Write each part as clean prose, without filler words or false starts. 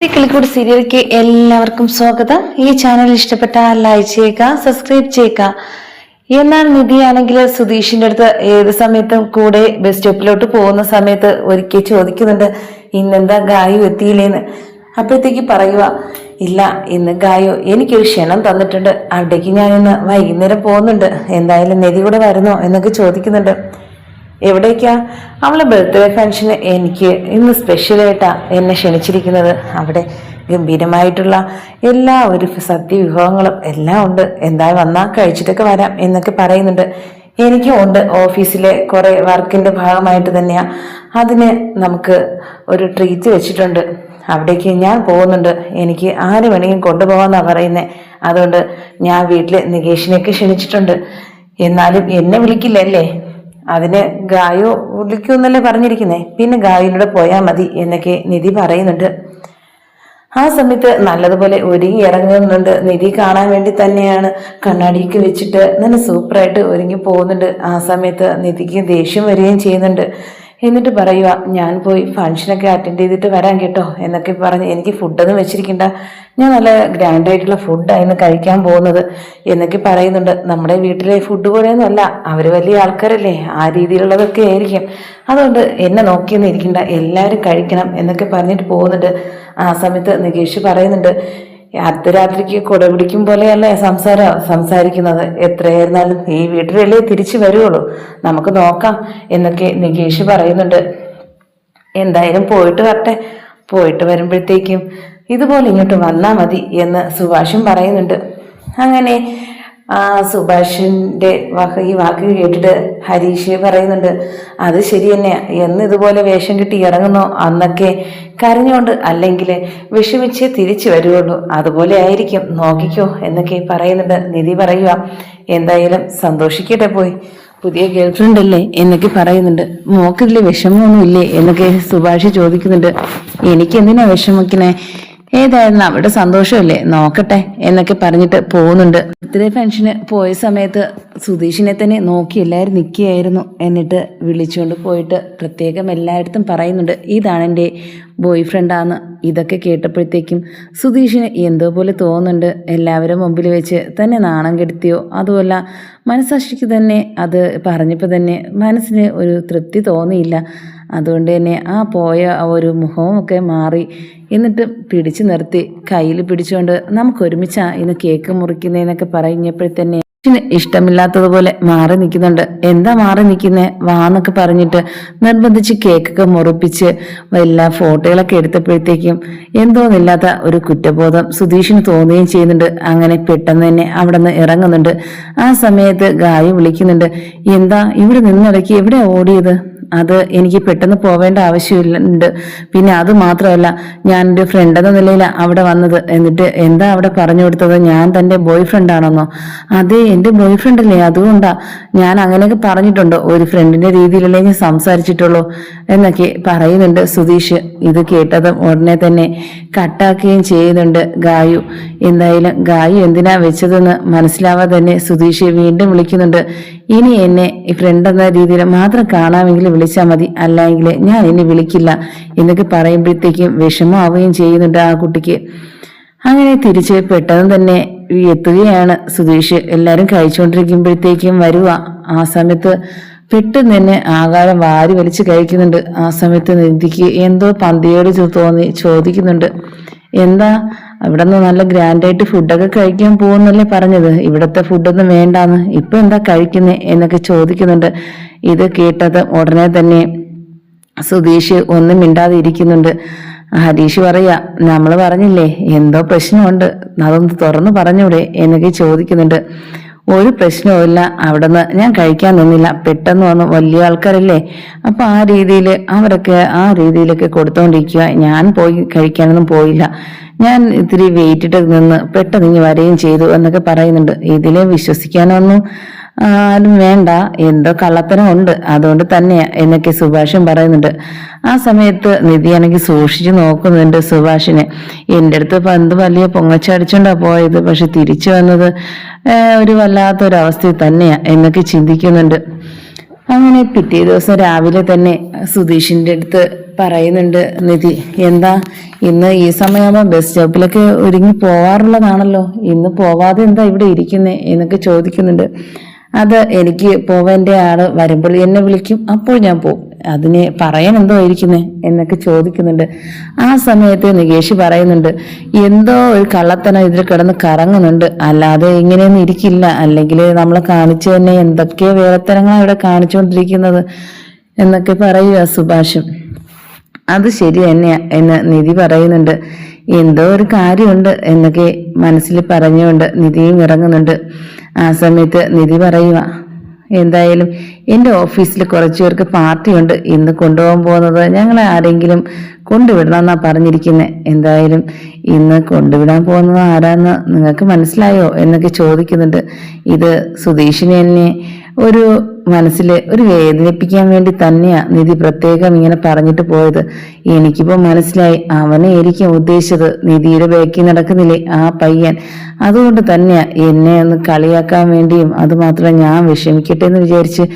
കിളിക്കൂട് സീരിയലിലേക്ക് എല്ലാവർക്കും സ്വാഗതം. ഈ ചാനൽ ഇഷ്ടപ്പെട്ട ലൈക്ക് ചെയ്യുക, സബ്സ്ക്രൈബ് ചെയ്യുക. എന്നാൽ നിധിയാണെങ്കിൽ സുധീഷിന്റെ അടുത്ത് ഏത് സമയത്തും കൂടെ ബസ് സ്റ്റോപ്പിലോട്ട് പോകുന്ന സമയത്ത് ഒരിക്കൽ ചോദിക്കുന്നുണ്ട്, ഇന്നെന്താ ഗായു എത്തിയില്ലേന്ന്. അപ്പോഴത്തേക്ക് പറയുക, ഇല്ല ഇന്ന് ഗായു എനിക്കൊരു ക്ഷണം തന്നിട്ടുണ്ട്, അവിടേക്ക് ഞാൻ ഇന്ന് വൈകുന്നേരം പോകുന്നുണ്ട്, എന്തായാലും നിധി കൂടെ വരുന്നോ എന്നൊക്കെ ചോദിക്കുന്നുണ്ട്. എവിടേക്കാ? അവളെ ബർത്ത്ഡേ ഫംഗ്ഷന് എനിക്ക് ഇന്ന് സ്പെഷ്യലായിട്ടാ എന്നെ ക്ഷണിച്ചിരിക്കുന്നത്. അവിടെ ഗംഭീരമായിട്ടുള്ള എല്ലാ ഒരു സദ്യ വിഭവങ്ങളും എല്ലാം ഉണ്ട്, എന്തായാലും വന്നാൽ കഴിച്ചിട്ടൊക്കെ വരാം എന്നൊക്കെ പറയുന്നുണ്ട്. എനിക്കും ഉണ്ട്, ഓഫീസിലെ കുറെ വർക്കിന്റെ ഭാഗമായിട്ട് തന്നെയാ, അതിന് നമുക്ക് ഒരു ട്രീറ്റ് വെച്ചിട്ടുണ്ട്, അവിടേക്ക് ഞാൻ പോകുന്നുണ്ട്, എനിക്ക് ആര് വേണമെങ്കിലും കൊണ്ടുപോകാന്നാ പറയുന്നത്. അതുകൊണ്ട് ഞാൻ വീട്ടിൽ നികേഷിനെയൊക്കെ ക്ഷണിച്ചിട്ടുണ്ട്, എന്നാലും എന്നെ വിളിക്കില്ലല്ലേ? അതിന് ഗായു വിളിക്കൂന്നല്ലേ പറഞ്ഞിരിക്കുന്നേ, പിന്നെ ഗായുവിലൂടെ പോയാൽ മതി എന്നൊക്കെ നിധി പറയുന്നുണ്ട്. ആ സമയത്ത് നല്ലതുപോലെ ഒരുങ്ങി ഇറങ്ങുന്നുണ്ട്. നിധി കാണാൻ വേണ്ടി തന്നെയാണ് കണ്ണാടിക്ക് വെച്ചിട്ട് നല്ല സൂപ്പറായിട്ട് ഒരുങ്ങി പോകുന്നുണ്ട്. ആ സമയത്ത് നിധിക്ക് ദേഷ്യം വരികയും ചെയ്യുന്നുണ്ട്. എന്നിട്ട് പറയുക, ഞാൻ പോയി ഫംഗ്ഷനൊക്കെ അറ്റൻഡ് ചെയ്തിട്ട് വരാൻ കേട്ടോ എന്നൊക്കെ പറഞ്ഞ്, എനിക്ക് ഫുഡൊന്നും വെച്ചിരിക്കണ്ട, ഞാൻ നല്ല ഗ്രാൻഡായിട്ടുള്ള ഫുഡായിരുന്നു കഴിക്കാൻ പോകുന്നത് എന്നൊക്കെ പറയുന്നുണ്ട്. നമ്മുടെ വീട്ടിലെ ഫുഡ് പോലെയൊന്നും അല്ല, അവർ വലിയ ആൾക്കാരല്ലേ, ആ രീതിയിലുള്ളതൊക്കെ ആയിരിക്കും, അതുകൊണ്ട് എന്നെ നോക്കിയൊന്നും ഇരിക്കണ്ട, എല്ലാവരും കഴിക്കണം എന്നൊക്കെ പറഞ്ഞിട്ട് പോകുന്നുണ്ട്. ആ സമയത്ത് നികേഷ് പറയുന്നുണ്ട്, അർദ്ധരാത്രിക്ക് കുട പിടിക്കും പോലെയല്ലേ സംസാരിക്കുന്നത്, എത്രയായിരുന്നാലും ഈ വീട്ടിലല്ലേ തിരിച്ചു വരുവുള്ളൂ, നമുക്ക് നോക്കാം എന്നൊക്കെ നികേഷ് പറയുന്നുണ്ട്. എന്തായാലും പോയിട്ട് വരട്ടെ, പോയിട്ട് വരുമ്പോഴത്തേക്കും ഇതുപോലെ ഇങ്ങോട്ട് വന്നാൽ മതി എന്ന് സുഭാഷും പറയുന്നുണ്ട്. അങ്ങനെ സുഭാഷിന്റെ ഈ വാക്ക് കേട്ടിട്ട് ഹരീഷ് പറയുന്നുണ്ട്, അത് ശരി തന്നെ, എന്ന് ഇതുപോലെ വേഷം കിട്ടി ഇറങ്ങുന്നോ അന്നൊക്കെ കരഞ്ഞുകൊണ്ട് അല്ലെങ്കിൽ വിഷമിച്ച് തിരിച്ചു വരുവുള്ളൂ, അതുപോലെ ആയിരിക്കും, നോക്കിക്കോ എന്നൊക്കെ പറയുന്നുണ്ട്. നിധി പറയുക, എന്തായാലും സന്തോഷിക്കട്ടെ, പോയി പുതിയ ഗേൾഫ്രണ്ട് അല്ലേ എന്നൊക്കെ പറയുന്നുണ്ട്. മോക്കിതില് വിഷമമൊന്നും ഇല്ലേ എന്നൊക്കെ സുഭാഷ് ചോദിക്കുന്നുണ്ട്. എനിക്ക് എന്തിനാ വിഷമിക്കണേ, ഏതായിരുന്നു അവിടെ സന്തോഷമല്ലേ, നോക്കട്ടെ എന്നൊക്കെ പറഞ്ഞിട്ട് പോകുന്നുണ്ട്. ബർത്ത്ഡേ ഫംഗ്ഷന് പോയ സമയത്ത് സുധീഷിനെ തന്നെ നോക്കി എല്ലാവരും നിൽക്കുകയായിരുന്നു. എന്നിട്ട് വിളിച്ചുകൊണ്ട് പോയിട്ട് പ്രത്യേകം എല്ലായിടത്തും പറയുന്നുണ്ട്, ഇതാണ് എൻ്റെ ബോയ് ഫ്രണ്ടാന്ന്. ഇതൊക്കെ കേട്ടപ്പോഴത്തേക്കും സുധീഷിന് എന്തോ പോലെ തോന്നുന്നുണ്ട്, എല്ലാവരും മുമ്പിൽ വെച്ച് തന്നെ നാണം കെടുത്തിയോ, അതുമല്ല മനസ്സാക്ഷിക്ക് തന്നെ അത് പറഞ്ഞപ്പോൾ തന്നെ മനസ്സിന് ഒരു തൃപ്തി തോന്നിയില്ല. അതുകൊണ്ട് തന്നെ ആ പോയ ആ ഒരു മുഖമൊക്കെ മാറി. എന്നിട്ട് പിടിച്ചു നിർത്തി കയ്യിൽ പിടിച്ചുകൊണ്ട്, നമുക്ക് ഒരുമിച്ചാ ഇന്ന് കേക്ക് മുറിക്കുന്നതെന്നൊക്കെ പറഞ്ഞപ്പോഴത്തന്നെ ഇഷ്ടമില്ലാത്തതുപോലെ മാറി നിൽക്കുന്നുണ്ട്. എന്താ മാറി നിൽക്കുന്നേ, വാന്നൊക്കെ പറഞ്ഞിട്ട് നിർബന്ധിച്ച് കേക്കൊക്കെ മുറിപ്പിച്ച് എല്ലാ ഫോട്ടോകളൊക്കെ എടുത്തപ്പോഴത്തേക്കും എന്തോന്നില്ലാത്ത ഒരു കുറ്റബോധം സുധീഷിന് തോന്നുകയും ചെയ്യുന്നുണ്ട്. അങ്ങനെ പെട്ടെന്ന് തന്നെ അവിടെ നിന്ന് ഇറങ്ങുന്നുണ്ട്. ആ സമയത്ത് ഗായു വിളിക്കുന്നുണ്ട്, എന്താ ഇവിടെ നിന്നിടയ്ക്ക് എവിടെ ഓടിയത്? അത് എനിക്ക് പെട്ടെന്ന് പോവേണ്ട ആവശ്യമുണ്ട്, പിന്നെ അത് മാത്രമല്ല ഞാൻ എൻ്റെ ഫ്രണ്ട് എന്ന നിലയിലാണ് അവിടെ വന്നത്. എന്നിട്ട് എന്താ അവിടെ പറഞ്ഞു കൊടുത്തത്, ഞാൻ തൻ്റെ ബോയ് ഫ്രണ്ട് ആണെന്നോ? അതെ, എൻ്റെ ബോയ് ഫ്രണ്ട് അല്ലേ, അതുകൊണ്ടാ ഞാൻ അങ്ങനെയൊക്കെ പറഞ്ഞിട്ടുണ്ടോ, ഒരു ഫ്രണ്ടിന്റെ രീതിയിലല്ലേ ഞാൻ സംസാരിച്ചിട്ടുള്ളൂ എന്നൊക്കെ പറയുന്നുണ്ട് സുധീഷ്. ഇത് കേട്ടതും ഉടനെ തന്നെ കട്ടാക്കുകയും ചെയ്യുന്നുണ്ട് ഗായു. എന്തായാലും ഗായു എന്തിനാ വെച്ചതെന്ന് മനസ്സിലാവാതെ തന്നെ സുധീഷ് വീണ്ടും വിളിക്കുന്നുണ്ട്, ഇനി എന്നെ ഫ്രണ്ട് എന്ന രീതിയിൽ മാത്രം കാണാമെങ്കിലും വിളിച്ചാൽ മതി, അല്ലെങ്കിൽ ഞാൻ ഇനി വിളിക്കില്ല എന്നൊക്കെ പറയുമ്പോഴത്തേക്കും വിഷമമാവുകയും ചെയ്യുന്നുണ്ട് ആ കുട്ടിക്ക്. അങ്ങനെ തിരിച്ച് പെട്ടെന്ന് തന്നെ എത്തുകയാണ് സുധീഷ്. എല്ലാവരും കഴിച്ചുകൊണ്ടിരിക്കുമ്പോഴത്തേക്കും വരുക. ആ സമയത്ത് പെട്ടെന്ന് തന്നെ ആഹാരം വാരി വലിച്ച് കഴിക്കുന്നുണ്ട്. ആ സമയത്ത് നിധിക്ക് എന്തോ പന്തിയോട് തോന്നി ചോദിക്കുന്നുണ്ട്, എന്താ അവിടെ നിന്ന് നല്ല ഗ്രാൻഡായിട്ട് ഫുഡൊക്കെ കഴിക്കാൻ പോകുന്നല്ലേ പറഞ്ഞത്, ഇവിടത്തെ ഫുഡൊന്നും വേണ്ടാന്ന്, ഇപ്പൊ എന്താ കഴിക്കുന്നേ എന്നൊക്കെ ചോദിക്കുന്നുണ്ട്. ഇത് കേട്ടത് ഉടനെ തന്നെ സുധീഷ് ഒന്നും മിണ്ടാതെ ഇരിക്കുന്നുണ്ട്. ഹരീഷ് പറയാ, നമ്മൾ പറഞ്ഞില്ലേ എന്തോ പ്രശ്നമുണ്ട്, അതൊന്ന് തുറന്നു പറഞ്ഞൂടെ എന്നൊക്കെ ചോദിക്കുന്നുണ്ട്. ഒരു പ്രശ്നവുമില്ല, അവിടുന്ന് ഞാൻ കഴിക്കാൻ നിന്നില്ല, പെട്ടെന്ന് വന്നു, വലിയ ആൾക്കാരല്ലേ, അപ്പൊ ആ രീതിയിൽ അവരൊക്കെ ആ രീതിയിലൊക്കെ കൊടുത്തോണ്ടിരിക്കുക, ഞാൻ പോയി കഴിക്കാനൊന്നും പോയില്ല, ഞാൻ ഇത്തിരി വെയിറ്റിട്ട് നിന്ന് പെട്ടെന്ന് ഇങ്ങ് വരികയും ചെയ്തു എന്നൊക്കെ പറയുന്നുണ്ട്. ഇതിലെ വിശ്വസിക്കാനൊന്നും ആരും വേണ്ട, എന്തോ കള്ളത്തരം ഉണ്ട്, അതുകൊണ്ട് തന്നെയാ എന്നൊക്കെ സുഭാഷും പറയുന്നുണ്ട്. ആ സമയത്ത് നിധിയാണെങ്കിൽ സൂക്ഷിച്ചു നോക്കുന്നുണ്ട് സുഭാഷിനെ. എൻ്റെ അടുത്ത് പന്ത് വലിയ പൊങ്ങച്ചടിച്ചോണ്ടാ പോയത്, പക്ഷെ തിരിച്ചു വന്നത് ഒരു വല്ലാത്തൊരവസ്ഥയിൽ തന്നെയാ എന്നൊക്കെ ചിന്തിക്കുന്നുണ്ട്. അങ്ങനെ പിറ്റേ ദിവസം രാവിലെ തന്നെ സുധീഷിന്റെ അടുത്ത് പറയുന്നുണ്ട് നിധി, എന്താ ഇന്ന് ഈ സമയമാകുമ്പോ ബസ് സ്റ്റോപ്പിലൊക്കെ ഒരുങ്ങി പോവാറുള്ളതാണല്ലോ, ഇന്ന് പോവാതെ എന്താ ഇവിടെ ഇരിക്കുന്നേ എന്നൊക്കെ ചോദിക്കുന്നുണ്ട്. അത് എനിക്ക് പോവേണ്ട ആള് വരുമ്പോൾ എന്നെ വിളിക്കും, അപ്പോൾ ഞാൻ പോകും, അതിന് പറയാൻ എന്തോ ഇരിക്കുന്നേ എന്നൊക്കെ ചോദിക്കുന്നുണ്ട്. ആ സമയത്ത് നികേഷ് പറയുന്നുണ്ട്, എന്തോ ഒരു കള്ളത്തനം ഇതിൽ കിടന്ന് കറങ്ങുന്നുണ്ട്, അല്ലാതെ ഇങ്ങനെയൊന്നും ഇരിക്കില്ല, അല്ലെങ്കിൽ നമ്മളെ കാണിച്ചു തന്നെ എന്തൊക്കെയോ വേറത്തരങ്ങളാണ് ഇവിടെ കാണിച്ചുകൊണ്ടിരിക്കുന്നത് എന്നൊക്കെ പറയുക സുഭാഷും. അത് ശരി തന്നെയാ എന്ന് നിധി പറയുന്നുണ്ട്. എന്തോ ഒരു കാര്യമുണ്ട് എന്നൊക്കെ മനസ്സിൽ പറഞ്ഞുകൊണ്ട് നിധിയും ഇറങ്ങുന്നുണ്ട്. ആ സമയത്ത് നിധി പറയുക, എന്തായാലും എൻ്റെ ഓഫീസിൽ കുറച്ചു പേർക്ക് പാർട്ടിയുണ്ട്, ഇന്ന് കൊണ്ടുപോകാൻ പോകുന്നത് ഞങ്ങളെ ആരെങ്കിലും കൊണ്ടുവിടണമെന്നാ പറഞ്ഞിരിക്കുന്നത്. എന്തായാലും ഇന്ന് കൊണ്ടുവിടാൻ പോകുന്നത് ആരാന്ന് നിങ്ങൾക്ക് മനസ്സിലായോ എന്നൊക്കെ ചോദിക്കുന്നുണ്ട്. ഇത് സുധീഷിനെ എന്നെ ഒരു മനസ്സിൽ ഒരു വേദനിപ്പിക്കാൻ വേണ്ടി തന്നെയാ നിധി പ്രത്യേകം ഇങ്ങനെ പറഞ്ഞിട്ട് പോയത്. എനിക്കിപ്പോ മനസ്സിലായി, അവനെ ആയിരിക്കും ഉദ്ദേശിച്ചത്, നിധിയുടെ ബാക്കി നടക്കുന്നില്ലേ ആ പയ്യൻ, അതുകൊണ്ട് തന്നെയാ എന്നെ ഒന്ന് കളിയാക്കാൻ വേണ്ടിയും അതുമാത്രം ഞാൻ വിഷമിക്കട്ടെ എന്ന് വിചാരിച്ച്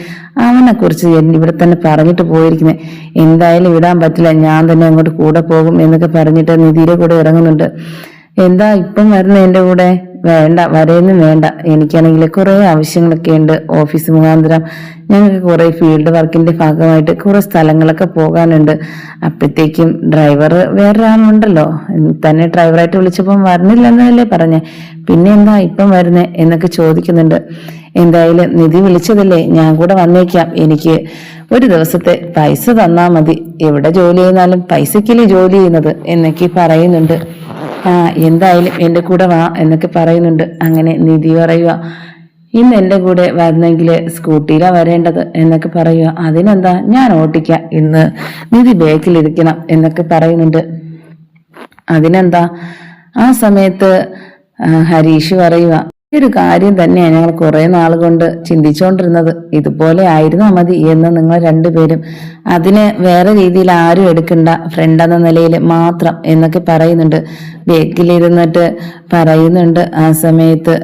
അവനെ കുറിച്ച് ഇവിടെ തന്നെ പറഞ്ഞിട്ട് പോയിരിക്കുന്നത്. എന്തായാലും വിടാൻ പറ്റില്ല, ഞാൻ തന്നെ അങ്ങോട്ട് കൂടെ പോകും എന്നൊക്കെ പറഞ്ഞിട്ട് നിധിയുടെ കൂടെ ഇറങ്ങുന്നുണ്ട്. എന്താ ഇപ്പം വരുന്ന എൻ്റെ കൂടെ? വേണ്ട, വരെയൊന്നും വേണ്ട, എനിക്കാണെങ്കിൽ കുറെ ആവശ്യങ്ങളൊക്കെ ഉണ്ട് ഓഫീസ് മുഖാന്തരം. ഞങ്ങൾക്ക് കുറെ ഫീൽഡ് വർക്കിന്റെ ഭാഗമായിട്ട് കുറെ സ്ഥലങ്ങളൊക്കെ പോകാനുണ്ട്. അപ്പോഴത്തേക്കും ഡ്രൈവർ വേറൊരാളുണ്ടല്ലോ, തന്നെ ഡ്രൈവറായിട്ട് വിളിച്ചപ്പം വരണില്ലെന്നല്ലേ പറഞ്ഞേ, പിന്നെ എന്താ ഇപ്പം വരുന്നേ എന്നൊക്കെ ചോദിക്കുന്നുണ്ട്. എന്തായാലും നിധി വിളിച്ചതല്ലേ, ഞാൻ കൂടെ വന്നേക്കാം, എനിക്ക് ഒരു ദിവസത്തെ പൈസ തന്നാ മതി, എവിടെ ജോലി ചെയ്യുന്നാലും പൈസക്കല്ലേ ജോലി ചെയ്യുന്നത് എന്നൊക്കെ പറയുന്നുണ്ട്. എന്തായാലും എൻ്റെ കൂടെ വാ എന്നൊക്കെ പറയുന്നുണ്ട്. അങ്ങനെ നിധി പറയുക, ഇന്ന് എൻ്റെ കൂടെ വരുന്നെങ്കിൽ സ്കൂട്ടിയിലാ വരേണ്ടത് എന്നൊക്കെ പറയുക. അതിനെന്താ, ഞാൻ ഓട്ടിക്കാം, ഇന്ന് നിധി ബാക്കിലിരിക്കണം എന്നൊക്കെ പറയുന്നുണ്ട്. അതിനെന്താ. ആ സമയത്ത് ഹരീഷ് പറയുക, ഒരു കാര്യം തന്നെയാണ് ഞങ്ങൾ കുറെ നാൾ കൊണ്ട് ചിന്തിച്ചുകൊണ്ടിരുന്നത്, ഇതുപോലെ ആയിരുന്നാ മതി എന്ന് നിങ്ങൾ രണ്ടുപേരും, അതിന് വേറെ രീതിയിൽ ആരും എടുക്കണ്ട, ഫ്രണ്ട് എന്ന നിലയിൽ മാത്രം എന്നൊക്കെ പറയുന്നുണ്ട്. ബേക്കിലിരുന്നിട്ട് പറയുന്നുണ്ട്. ആ സമയത്ത്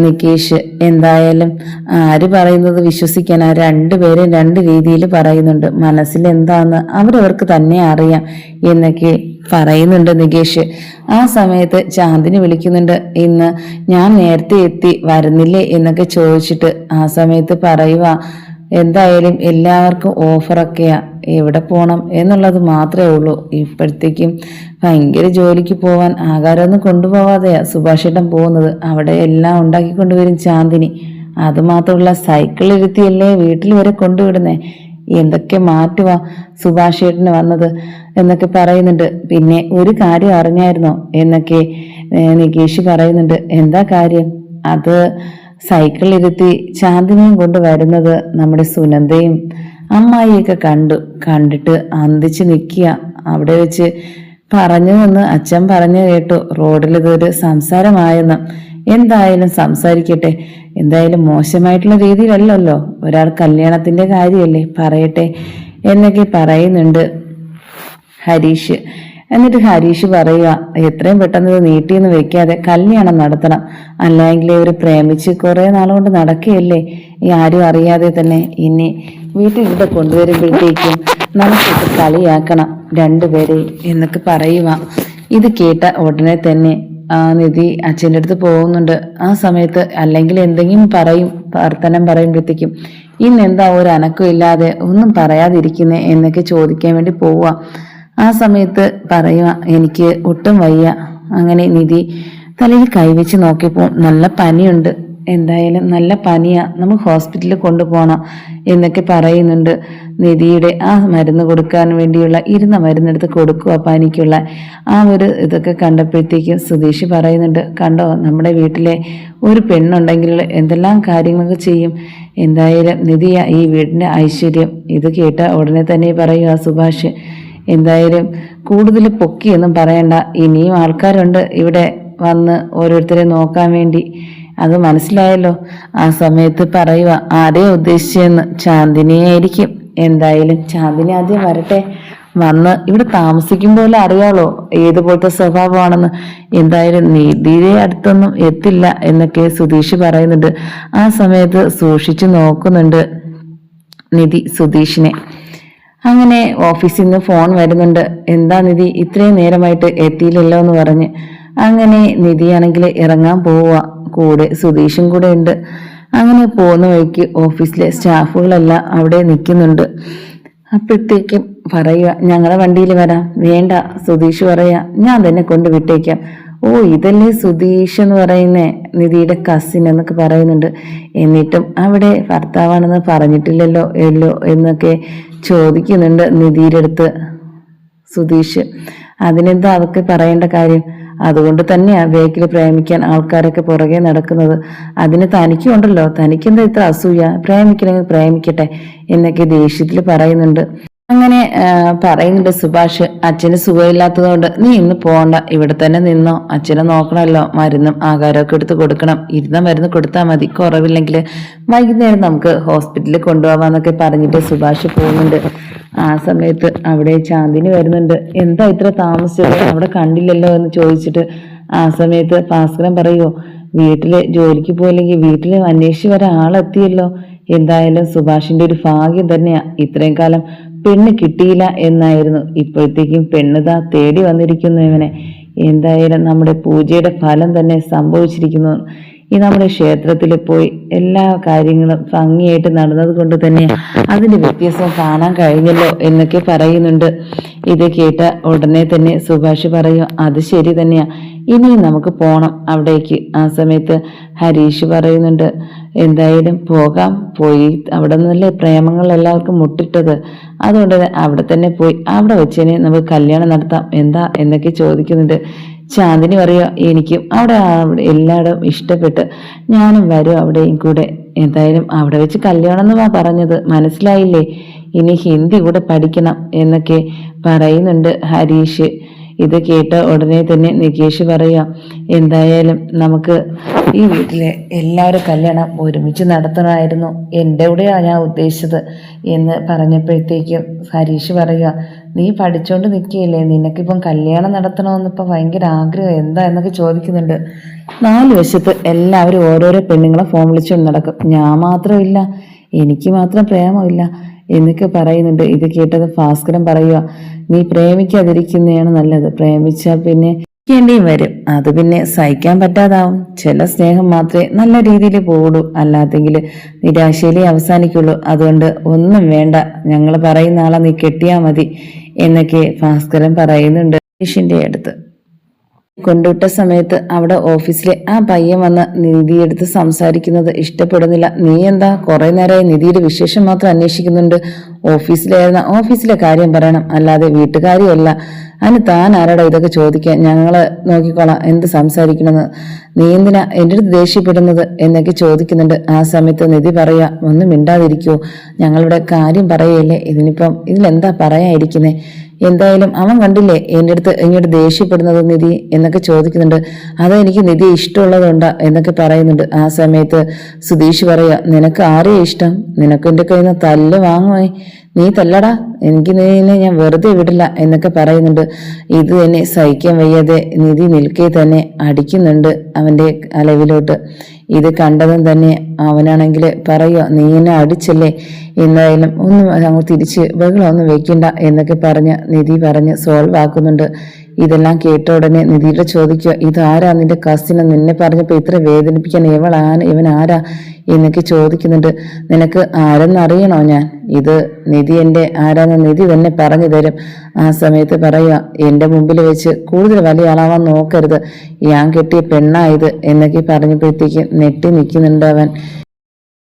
നികേഷ്, എന്തായാലും ആര് പറയുന്നത് വിശ്വസിക്കാനാ, രണ്ടുപേരും രണ്ട് രീതിയിൽ പറയുന്നുണ്ട്, മനസ്സിൽ എന്താന്ന് അവരവർക്ക് തന്നെ അറിയാം എന്നൊക്കെ പറയുന്നുണ്ട് നികേഷ്. ആ സമയത്ത് ചാന്ദിനി വിളിക്കുന്നുണ്ട്, ഇന്ന് ഞാൻ നേരത്തെ എത്തി വരുന്നില്ലേ എന്നൊക്കെ ചോദിച്ചിട്ട്. ആ സമയത്ത് പറയുക, എന്തായാലും എല്ലാവർക്കും ഓഫറൊക്കെയാ, എവിടെ പോണം എന്നുള്ളത് മാത്രമേ ഉള്ളൂ, ഇപ്പോഴത്തേക്കും ഭയങ്കര ജോലിക്ക് പോവാൻ ആഹാരമൊന്നും കൊണ്ടുപോവാതെയാ സുഭാഷേട്ടൻ പോകുന്നത്, അവിടെ എല്ലാം ഉണ്ടാക്കിക്കൊണ്ടുവരും ചാന്ദിനി, അതുമാത്രമല്ല സൈക്കിളിരുത്തിയല്ലേ വീട്ടിൽ വരെ കൊണ്ടുവിടുന്നേ, എന്തൊക്കെ മാറ്റുവാ സുഭാഷേട്ടന് വന്നത് എന്നൊക്കെ പറയുന്നുണ്ട്. പിന്നെ ഒരു കാര്യം അറിഞ്ഞായിരുന്നോ എന്നൊക്കെ നികേഷ് പറയുന്നുണ്ട്. എന്താ കാര്യം? അത് സൈക്കിളിരുത്തി ചാന്ദിനിയും കൊണ്ട് വരുന്നത് നമ്മുടെ സുനന്ദയും അമ്മായിയൊക്കെ കണ്ടിട്ട് അന്തിച്ച് നിൽക്കുക, അവിടെ വെച്ച് പറഞ്ഞു എന്ന് അച്ഛൻ പറഞ്ഞു കേട്ടു, റോഡിൽ ഇതൊരു സംസാരമായെന്ന്. എന്തായാലും സംസാരിക്കട്ടെ, എന്തായാലും മോശമായിട്ടുള്ള രീതിയിലല്ലല്ലോ, ഒരാൾ കല്യാണത്തിന്റെ കാര്യമല്ലേ, പറയട്ടെ എന്നൊക്കെ പറയുന്നുണ്ട് ഹരീഷ്. എന്നിട്ട് ഹരീഷ് പറയുക, എത്രയും പെട്ടെന്ന് ഇത് നീട്ടിയെന്ന് വെക്കാതെ കല്യാണം നടത്തണം, അല്ലെങ്കിൽ ഇവർ പ്രേമിച്ച് കുറെ നാളുകൊണ്ട് നടക്കുകയല്ലേ, ഈ ആരും അറിയാതെ തന്നെ, ഇനി വീട്ടിൽ ഇവിടെ കൊണ്ടുവരുമ്പോഴത്തേക്കും നമുക്കിട്ട് കളിയാക്കണം രണ്ടുപേരെയും എന്നൊക്കെ പറയുക. ഇത് കേട്ട ഉടനെ തന്നെ നിധി അച്ഛൻ്റെ അടുത്ത് പോകുന്നുണ്ട്. ആ സമയത്ത് അല്ലെങ്കിൽ എന്തെങ്കിലും പറയും, വർത്തനം പറയുമ്പോഴത്തേക്കും ഇന്നെന്താ ഒരു അനക്കം ഇല്ലാതെ ഒന്നും പറയാതിരിക്കുന്നേ എന്നൊക്കെ ചോദിക്കാൻ വേണ്ടി പോവുക. ആ സമയത്ത് പറയുക, എനിക്ക് ഒട്ടും വയ്യ. അങ്ങനെ നിധി തലയിൽ കൈവച്ച് നോക്കിയപ്പോൾ നല്ല പനിയുണ്ട്, എന്തായാലും നല്ല പനിയാ, നമുക്ക് ഹോസ്പിറ്റലിൽ കൊണ്ടുപോകണം എന്നൊക്കെ പറയുന്നുണ്ട്. നിധിയുടെ ആ മരുന്ന് കൊടുക്കാൻ വേണ്ടിയുള്ള ഇരുന്ന മരുന്നെടുത്ത് കൊടുക്കുക പനിക്കുള്ള. ആ ഒരു ഇതൊക്കെ കണ്ടപ്പോഴത്തേക്കും സുധീഷ് പറയുന്നുണ്ട്, കണ്ടോ നമ്മുടെ വീട്ടിലെ ഒരു പെണ്ണുണ്ടെങ്കിൽ എന്തെല്ലാം കാര്യങ്ങളൊക്കെ ചെയ്യും, എന്തായാലും നിധിയ ഈ വീടിന്റെ ഐശ്വര്യം. ഇത് കേട്ട ഉടനെ തന്നെ പറയുക സുഭാഷ്, എന്തായാലും കൂടുതൽ പൊക്കിയൊന്നും പറയണ്ട, ഇനിയും ആൾക്കാരുണ്ട് ഇവിടെ വന്ന് ഓരോരുത്തരെ നോക്കാൻ വേണ്ടി, അത് മനസ്സിലായല്ലോ. ആ സമയത്ത് പറയുക, ആരെയും ഉദ്ദേശിച്ചെന്ന്, ചാന്ദിനിയെ ആയിരിക്കും. എന്തായാലും ചാന്ദിനി ആദ്യം വരട്ടെ, വന്ന് ഇവിടെ താമസിക്കും പോലെ അറിയാലോ ഏതുപോലത്തെ സ്വഭാവമാണെന്ന്. എന്തായാലും നീതിയുടെ അടുത്തൊന്നും എത്തില്ല എന്നൊക്കെ സുധീഷ് പറയുന്നുണ്ട്. ആ സമയത്ത് സൂക്ഷിച്ചു നോക്കുന്നുണ്ട് നിധി സുധീഷിനെ. അങ്ങനെ ഓഫീസിൽ നിന്ന് ഫോൺ വരുന്നുണ്ട്. എന്താ നിധി ഇത്രയും നേരമായിട്ട് എത്തിയില്ലല്ലോ എന്ന് പറഞ്ഞ്. അങ്ങനെ നിധിയാണെങ്കിൽ ഇറങ്ങാൻ പോവുക, കൂടെ സുധീഷും കൂടെ ഉണ്ട്. അങ്ങനെ പോകുന്ന വഴിക്ക് ഓഫീസിലെ സ്റ്റാഫുകളെല്ലാം അവിടെ നിൽക്കുന്നുണ്ട്. അപ്പോഴത്തേക്കും പറയുക, ഞങ്ങളുടെ വണ്ടിയിൽ വരാം. വേണ്ട, സുധീഷ് പറയാ, ഞാൻ തന്നെ കൊണ്ട് വിട്ടേക്കാം. ഓ, ഇതല്ലേ സുധീഷ് എന്ന് പറയുന്നേ, നിധിയുടെ കസിൻ എന്നൊക്കെ പറയുന്നുണ്ട്. എന്നിട്ടും അവിടെ ഭർത്താവാണെന്ന് പറഞ്ഞിട്ടില്ലല്ലോ എന്നൊക്കെ ചോദിക്കുന്നുണ്ട് നിധിയുടെ അടുത്ത് സുധീഷ്. അതിനെന്താ അതൊക്കെ പറയേണ്ട കാര്യം? അതുകൊണ്ട് തന്നെയാ ബേക്കിൽ പ്രേമിക്കാൻ ആൾക്കാരൊക്കെ പുറകെ നടക്കുന്നത്. അതിന് തനിക്കുണ്ടല്ലോ, തനിക്കെന്താ ഇത്ര അസൂയ? പ്രേമിക്കണമെങ്കിൽ പ്രേമിക്കട്ടെ എന്നൊക്കെ ദേഷ്യത്തിൽ പറയുന്നുണ്ട്. അങ്ങനെ പറയുന്നുണ്ട് സുഭാഷ്, അച്ഛന് സുഖമില്ലാത്തതുകൊണ്ട് നീ ഇന്ന് പോകണ്ട, ഇവിടെ തന്നെ നിന്നോ. അച്ഛനെ നോക്കണമല്ലോ, മരുന്നും ആഹാരമൊക്കെ എടുത്ത് കൊടുക്കണം. ഇരുന്ന മരുന്ന് കൊടുത്താൽ മതി, കുറവില്ലെങ്കിൽ വൈകുന്നേരം നമുക്ക് ഹോസ്പിറ്റലിൽ കൊണ്ടുപോവാന്നൊക്കെ പറഞ്ഞിട്ട് സുഭാഷ് പോകുന്നുണ്ട്. ആ സമയത്ത് അവിടെ ചാന്ദിനി വരുന്നുണ്ട്. എന്താ ഇത്ര താമസിച്ചത്, അവിടെ കണ്ടില്ലല്ലോ എന്ന് ചോദിച്ചിട്ട് ആ സമയത്ത് ഭാസ്കരൻ പറയുമോ, വീട്ടില് ജോലിക്ക് പോയില്ലെങ്കിൽ വീട്ടിൽ അന്വേഷിച്ച് വരാൻ ആളെത്തിയല്ലോ. എന്തായാലും സുഭാഷിന്റെ ഒരു ഭാഗ്യം തന്നെയാ, ഇത്രയും കാലം പെണ്ണ് കിട്ടിയില്ല എന്നായിരുന്നു, ഇപ്പോഴത്തേക്കും പെണ്ണുതാ തേടി വന്നിരിക്കുന്നു ഇവനെ. എന്തായാലും നമ്മുടെ പൂജയുടെ ഫലം തന്നെ സംഭവിച്ചിരിക്കുന്നു. ഈ നമ്മുടെ ക്ഷേത്രത്തിൽ പോയി എല്ലാ കാര്യങ്ങളും ഭംഗിയായിട്ട് നടന്നത് കൊണ്ട് തന്നെ അതിന്റെ വ്യത്യാസം കാണാൻ കഴിഞ്ഞല്ലോ എന്നൊക്കെ പറയുന്നുണ്ട്. ഇത് കേട്ട ഉടനെ തന്നെ സുഭാഷ് പറയും, അത് ശരി തന്നെയാ, ഇനിയും നമുക്ക് പോണം അവിടേക്ക്. ആ സമയത്ത് ഹരീഷ് പറയുന്നുണ്ട്, എന്തായാലും പോകാം, പോയി അവിടെ നിന്നല്ലേ പ്രേമങ്ങൾ എല്ലാവർക്കും മുട്ടിട്ടത്, അതുകൊണ്ട് അവിടെ തന്നെ പോയി അവിടെ വെച്ചേനെ നമുക്ക് കല്യാണം നടത്താം, എന്താ എന്നൊക്കെ ചോദിക്കുന്നുണ്ട്. ചാന്ദിനി പറയുക, എനിക്കും അവിടെ എല്ലായിടും ഇഷ്ടപ്പെട്ട്, ഞാനും വരും അവിടെയും കൂടെ. എന്തായാലും അവിടെ വെച്ച് കല്യാണം എന്നുവാ പറഞ്ഞത്, മനസ്സിലായില്ലേ? ഇനി ഹിന്ദി കൂടെ പഠിക്കണം എന്നൊക്കെ പറയുന്നുണ്ട് ഹരീഷ്. ഇത് കേട്ട ഉടനെ തന്നെ നികേഷ് പറയുക, എന്തായാലും നമുക്ക് ഈ വീട്ടിലെ എല്ലാവരും കല്യാണം ഒരുമിച്ച് നടത്തണമായിരുന്നു, എൻ്റെ കൂടെയാണ് ഞാൻ ഉദ്ദേശിച്ചത് എന്ന് പറഞ്ഞപ്പോഴത്തേക്കും ഹരീഷ് പറയുക, നീ പഠിച്ചോണ്ട് നിൽക്കുകയല്ലേ, നിനക്കിപ്പം കല്യാണം നടത്തണമെന്നിപ്പോൾ ഭയങ്കര ആഗ്രഹം എന്താ എന്നൊക്കെ ചോദിക്കുന്നുണ്ട്. 4 വശത്ത് എല്ലാവരും ഓരോരോ പെണ്ണുങ്ങളെ ഫോൺ വിളിച്ചുകൊണ്ട് നടക്കും, ഞാൻ മാത്രമില്ല, എനിക്ക് മാത്രം പ്രേമമില്ല എന്നൊക്കെ പറയുന്നുണ്ട്. ഇത് കേട്ടത് ഭാസ്കരൻ പറയുക, നീ പ്രേമിക്കാതിരിക്കുന്നതാണ് നല്ലത്, പ്രേമിച്ചാൽ പിന്നെ േണ്ടിയും വരും, അത് പിന്നെ സഹിക്കാൻ പറ്റാതാവും. ചില സ്നേഹം മാത്രമേ നല്ല രീതിയിൽ പോവുള്ളൂ, അല്ലാതെങ്കിൽ നിരാശയിലേ അവസാനിക്കുള്ളൂ. അതുകൊണ്ട് ഒന്നും വേണ്ട, ഞങ്ങൾ പറയുന്ന ആളെ നീ കെട്ടിയാൽ മതി എന്നൊക്കെ ഭാസ്കരൻ പറയുന്നുണ്ട് ഋഷിന്റെ അടുത്ത്. കൊണ്ടുവിട്ട സമയത്ത് അവിടെ ഓഫീസിലെ ആ പയ്യൻ വന്ന് നിധിയെടുത്ത് സംസാരിക്കുന്നത് ഇഷ്ടപ്പെടുന്നില്ല. നീ എന്താ കുറെ നേരമായി നിധിയുടെ വിശേഷം മാത്രം അന്വേഷിക്കുന്നുണ്ട്? ഓഫീസിലെ കാര്യം പറയണം, അല്ലാതെ വീട്ടുകാരിയല്ല. അതിന് താൻ ആരാടാ ഇതൊക്കെ ചോദിക്കാൻ? ഞങ്ങള് നോക്കിക്കോളാം എന്ത് സംസാരിക്കണമെന്ന്. നീ എന്തിനാ എൻ്റെ അടുത്ത് ദേഷ്യപ്പെടുന്നത് എന്നൊക്കെ ചോദിക്കുന്നുണ്ട്. ആ സമയത്ത് നിധി പറയാ, ഒന്നും മിണ്ടാതിരിക്കുവോ, ഞങ്ങളിവിടെ കാര്യം പറയല്ലേ, ഇതിലെന്താ പറയാതിരിക്കുന്നേ? എന്തായാലും അവൻ കണ്ടില്ലേ എൻ്റെ അടുത്ത് ഇങ്ങോട്ട് ദേഷ്യപ്പെടുന്നത് നിധി എന്നൊക്കെ ചോദിക്കുന്നുണ്ട്. അത് എനിക്ക് നിധി ഇഷ്ടമുള്ളതുകൊണ്ടാ എന്നൊക്കെ പറയുന്നുണ്ട്. ആ സമയത്ത് സുധീഷ് പറയാ, നിനക്ക് ആരെയും ഇഷ്ടം? നിനക്ക് എൻ്റെ കയ്യിൽ നിന്ന് തല്ല് വാങ്ങുമോ? നീ തല്ലടാ, എനിക്ക് നിന്നെ ഞാൻ വെറുതെ വിടില്ല എന്നൊക്കെ പറയുന്നുണ്ട്. ഇത് തന്നെ സഹിക്കാൻ വയ്യാതെ നിധി നിൽക്കെ തന്നെ അടിക്കുന്നുണ്ട് അവന്റെ അലവിലോട്ട്. ഇത് കണ്ടതും തന്നെ അവനാണെങ്കിൽ പറയുക, നീ എന്നെ അടിച്ചല്ലേ, എന്തായാലും ഒന്നും അങ്ങോട്ട് തിരിച്ച് ബഹളമൊന്നും വെക്കണ്ട എന്നൊക്കെ പറഞ്ഞ് നിധി പറഞ്ഞ് സോൾവ് ആക്കുന്നുണ്ട്. ഇതെല്ലാം കേട്ട ഉടനെ നിധിയുടെ ചോദിക്കുക, ഇതാരാ നിന്റെ കസിന്? നിന്നെ പറഞ്ഞപ്പോ ഇത്ര വേദനിപ്പിക്കാൻ ഇവൻ ആരാ എന്നൊക്കെ ചോദിക്കുന്നുണ്ട്. നിനക്ക് ആരെന്നറിയണോ ഞാൻ? ഇത് നിധി എൻ്റെ ആരാന്ന് നിധി തന്നെ പറഞ്ഞു തരും. ആ സമയത്ത് പറയുക, എൻ്റെ മുമ്പിൽ വെച്ച് കൂടുതൽ വലിയ ആളാവാൻ നോക്കരുത്, ഞാൻ കെട്ടിയ പെണ്ണായത് എന്നൊക്കെ പറഞ്ഞപ്പോഴത്തേക്ക് നെട്ടി നിൽക്കുന്നുണ്ട് അവൻ.